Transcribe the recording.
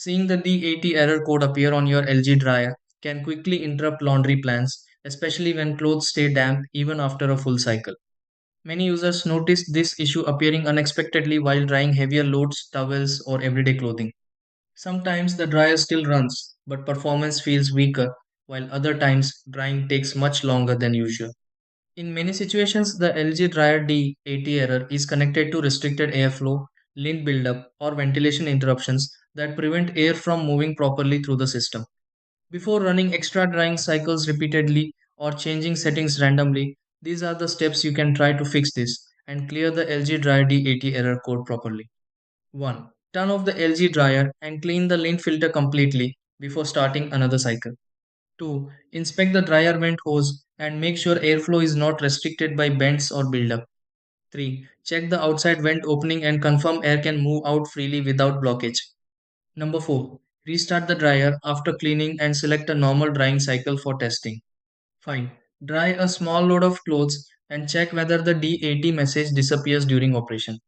Seeing the D80 error code appear on your LG dryer can quickly interrupt laundry plans, especially when clothes stay damp even after a full cycle. Many users notice this issue appearing unexpectedly while drying heavier loads, towels, or everyday clothing. Sometimes the dryer still runs, but performance feels weaker, while other times drying takes much longer than usual. In many situations, the LG dryer D80 error is connected to restricted airflow, lint buildup, or ventilation interruptions that prevent air from moving properly through the system. Before running extra drying cycles repeatedly or changing settings randomly, these are the steps you can try to fix this and clear the LG dryer D80 error code properly. 1. Turn off the LG dryer and clean the lint filter completely before starting another cycle. 2. Inspect the dryer vent hose and make sure airflow is not restricted by bends or buildup. 3. Check the outside vent opening and confirm air can move out freely without blockage. Number 4. Restart the dryer after cleaning and select a normal drying cycle for testing. 5. Dry a small load of clothes and check whether the D80 message disappears during operation.